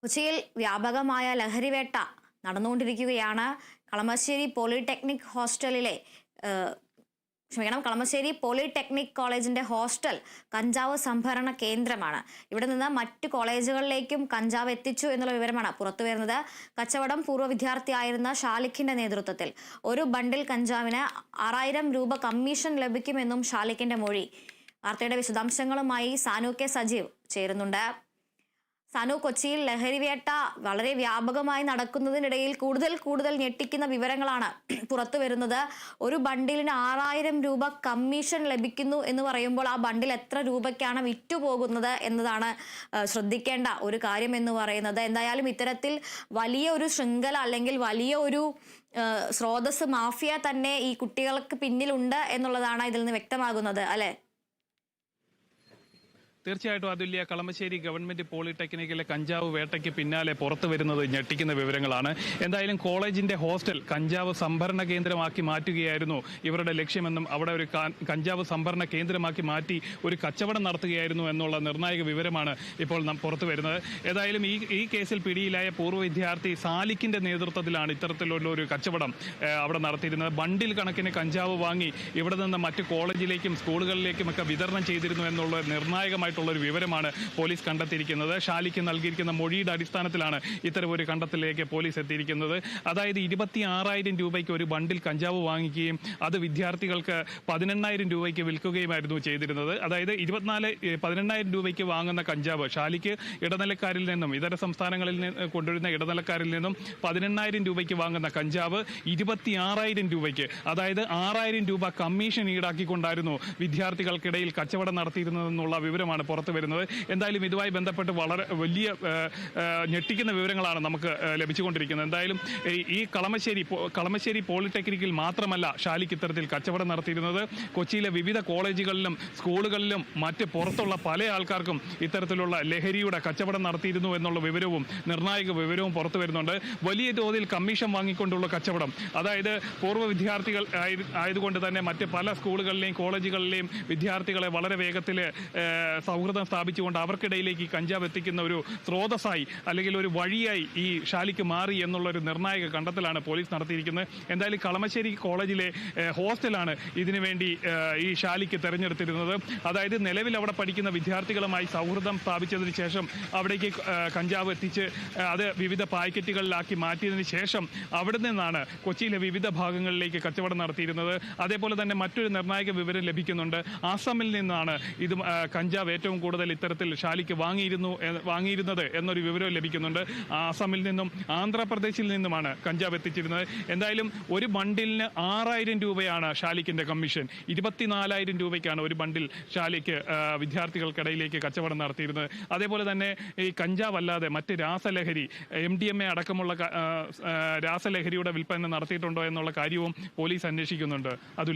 കൊച്ചിയിൽ വ്യാപകമായ ലഹരിവേട്ട നടന്നുകൊണ്ടിരിക്കുകയാണ്. കളമശ്ശേരി പോളിടെക്നിക് ഹോസ്റ്റലിലെ കളമശ്ശേരി പോളിടെക്നിക് കോളേജിന്റെ ഹോസ്റ്റൽ കഞ്ചാവ് സംഭരണ കേന്ദ്രമാണ്. ഇവിടെ നിന്ന് മറ്റു കോളേജുകളിലേക്കും കഞ്ചാവ് എത്തിച്ചു എന്നുള്ള വിവരമാണ് പുറത്തുവരുന്നത്. കച്ചവടം പൂർവ്വ വിദ്യാർത്ഥിയായിരുന്ന ഷാലിഖിന്റെ നേതൃത്വത്തിൽ ഒരു ബണ്ടിൽ കഞ്ചാവിന് 6000 രൂപ കമ്മീഷൻ ലഭിക്കുമെന്നും ഷാലിഖിന്റെ മൊഴി. വാർത്തയുടെ വിശദാംശങ്ങളുമായി സാനു കെ സജീവ് ചേരുന്നുണ്ട്. സാനു, കൊച്ചിയിൽ ലഹരിവേട്ട വളരെ വ്യാപകമായി നടക്കുന്നതിനിടയിൽ കൂടുതൽ ഞെട്ടിക്കുന്ന വിവരങ്ങളാണ് പുറത്തു വരുന്നത്. ഒരു ബണ്ടിലിന് 6000 രൂപ കമ്മീഷൻ ലഭിക്കുന്നു എന്ന് പറയുമ്പോൾ ആ ബണ്ടിൽ എത്ര രൂപയ്ക്കാണ് വിറ്റുപോകുന്നത് എന്നതാണ് ശ്രദ്ധിക്കേണ്ട ഒരു കാര്യം എന്ന് പറയുന്നത്. എന്തായാലും ഇത്തരത്തിൽ വലിയ ഒരു ശൃംഖല അല്ലെങ്കിൽ വലിയ ഒരു സ്രോതസ് മാഫിയ തന്നെ ഈ കുട്ടികൾക്ക് പിന്നിലുണ്ട് എന്നുള്ളതാണ് ഇതിൽ നിന്ന് വ്യക്തമാകുന്നത്, അല്ലെ? തീർച്ചയായിട്ടും അതുല്യ, കളമശ്ശേരി ഗവൺമെന്റ് പോളിടെക്നിക്കിലെ കഞ്ചാവ് വേട്ടയ്ക്ക് പിന്നാലെ പുറത്തു വരുന്നത് ഞെട്ടിക്കുന്ന വിവരങ്ങളാണ്. എന്തായാലും കോളേജിന്റെ ഹോസ്റ്റൽ കഞ്ചാവ് സംഭരണ കേന്ദ്രമാക്കി മാറ്റുകയായിരുന്നു ഇവരുടെ ലക്ഷ്യമെന്നും അവിടെ ഒരു കഞ്ചാവ് സംഭരണ കേന്ദ്രമാക്കി മാറ്റി ഒരു കച്ചവടം നടത്തുകയായിരുന്നു എന്നുള്ള നിർണായക വിവരമാണ് ഇപ്പോൾ പുറത്തു വരുന്നത്. ഏതായാലും ഈ കേസിൽ പിടിയിലായ പൂർവ്വ വിദ്യാർത്ഥി സാലിഖിന്റെ നേതൃത്വത്തിലാണ് ഇത്തരത്തിലുള്ള ഒരു കച്ചവടം അവിടെ നടത്തിയിരുന്നത്. ബണ്ടിൽ കണക്കിന് കഞ്ചാവ് വാങ്ങി ഇവിടെ നിന്ന് മറ്റു കോളേജിലേക്കും സ്കൂളുകളിലേക്കും ഒക്കെ വിതരണം ചെയ്തിരുന്നു എന്നുള്ള നിർണായകമായി ഒരു വിവരമാണ് പോലീസ് കണ്ടെത്തിയിരിക്കുന്നത്. ഷാലിക്ക് നൽകിയിരിക്കുന്ന മൊഴിയുടെ അടിസ്ഥാനത്തിലാണ് ഇത്തരം ഒരു കണ്ടെത്തലിലേക്ക് പോലീസ് എത്തിയിരിക്കുന്നത്. അതായത് 26000 രൂപയ്ക്ക് ഒരു ബണ്ടിൽ കഞ്ചാവ് വാങ്ങിക്കുകയും അത് വിദ്യാർത്ഥികൾക്ക് 18000 രൂപയ്ക്ക് വിൽക്കുകയുമായിരുന്നു ചെയ്തിരുന്നത്. അതായത് 18000 രൂപയ്ക്ക് വാങ്ങുന്ന കഞ്ചാവ് ഷാലിക്ക് ഇടനിലക്കാരിൽ നിന്നും ഇതര സംസ്ഥാനങ്ങളിൽ നിന്ന് കൊണ്ടുവരുന്ന ഇടനിലക്കാരിൽ നിന്നും 18000 രൂപയ്ക്ക് വാങ്ങുന്ന കഞ്ചാവ് 26000 രൂപയ്ക്ക്, അതായത് 6000 രൂപ കമ്മീഷൻ ഈടാക്കിക്കൊണ്ടായിരുന്നു വിദ്യാർത്ഥികൾക്കിടയിൽ കച്ചവടം നടത്തിയിരുന്നതെന്നുള്ള വിവരമാണ് പുറത്തു വരുന്നത്. എന്തായാലും ഇതുമായി ബന്ധപ്പെട്ട് വളരെ വലിയ ഞെട്ടിക്കുന്ന വിവരങ്ങളാണ് നമുക്ക് ലഭിച്ചുകൊണ്ടിരിക്കുന്നത്. എന്തായാലും ഈ കളമശ്ശേരി പോളിടെക്നിക്കിൽ മാത്രമല്ല ഷാലിക്ക് ഇത്തരത്തിൽ കച്ചവടം നടത്തിയിരുന്നത്. കൊച്ചിയിലെ വിവിധ കോളേജുകളിലും സ്കൂളുകളിലും മറ്റ് പുറത്തുള്ള പല ആൾക്കാർക്കും ഇത്തരത്തിലുള്ള ലഹരിയുടെ കച്ചവടം നടത്തിയിരുന്നു എന്നുള്ള വിവരവും നിർണായക വിവരവും പുറത്തു വരുന്നുണ്ട്. വലിയ തോതിൽ കമ്മീഷൻ വാങ്ങിക്കൊണ്ടുള്ള കച്ചവടം, അതായത് പൂർവ്വ വിദ്യാർത്ഥികൾ ആയതുകൊണ്ട് തന്നെ മറ്റ് പല സ്കൂളുകളിലെയും കോളേജുകളിലെയും വിദ്യാർത്ഥികളെ വളരെ വേഗത്തിൽ സൗഹൃദം സ്ഥാപിച്ചുകൊണ്ട് അവർക്കിടയിലേക്ക് കഞ്ചാവ് എത്തിക്കുന്ന ഒരു സ്രോതസ്സായി അല്ലെങ്കിൽ ഒരു വഴിയായി ഈ ഷാലിക്ക് മാറി എന്നുള്ളൊരു നിർണായക കണ്ടെത്തലാണ് പോലീസ് നടത്തിയിരിക്കുന്നത്. എന്തായാലും കളമശ്ശേരി കോളേജിലെ ഹോസ്റ്റലാണ് ഇതിനുവേണ്ടി ഈ ഷാലിക്ക് തെരഞ്ഞെടുത്തിരുന്നത്. അതായത് നിലവിൽ അവിടെ പഠിക്കുന്ന വിദ്യാർത്ഥികളുമായി സൗഹൃദം സ്ഥാപിച്ചതിന് ശേഷം അവിടേക്ക് കഞ്ചാവ് എത്തിച്ച് അത് വിവിധ പാക്കറ്റുകളിലാക്കി മാറ്റിയതിന് ശേഷം അവിടെ നിന്നാണ് കൊച്ചിയിലെ വിവിധ ഭാഗങ്ങളിലേക്ക് കച്ചവടം നടത്തിയിരുന്നത്. അതേപോലെ തന്നെ മറ്റൊരു നിർണായക വിവരം ലഭിക്കുന്നുണ്ട്. ആസാമിൽ നിന്നാണ് ഇത് കഞ്ചാവ് ഏറ്റവും കൂടുതൽ ഇത്തരത്തിൽ ഷാലിക്ക് വാങ്ങിയിരുന്നത് എന്നൊരു വിവരം ലഭിക്കുന്നുണ്ട്. ആസാമിൽ നിന്നും ആന്ധ്രാപ്രദേശിൽ നിന്നുമാണ് കഞ്ചാവ് എത്തിച്ചിരുന്നത്. എന്തായാലും ഒരു ബണ്ടിലിന് 6000 രൂപയാണ് ഷാലിക്കിന്റെ കമ്മീഷൻ. 24000 രൂപയ്ക്കാണ് ഒരു ബണ്ടിൽ ഷാലിക്ക് വിദ്യാർത്ഥികൾക്കിടയിലേക്ക് കച്ചവടം നടത്തിയിരുന്നത്. അതേപോലെ തന്നെ ഈ കഞ്ചാവ് അല്ലാതെ മറ്റ് രാസലഹരി MDMA അടക്കമുള്ള രാസലഹരിയുടെ വിൽപ്പന നടത്തിയിട്ടുണ്ടോ എന്നുള്ള കാര്യവും പോലീസ് അന്വേഷിക്കുന്നുണ്ട്. അതുല്യ.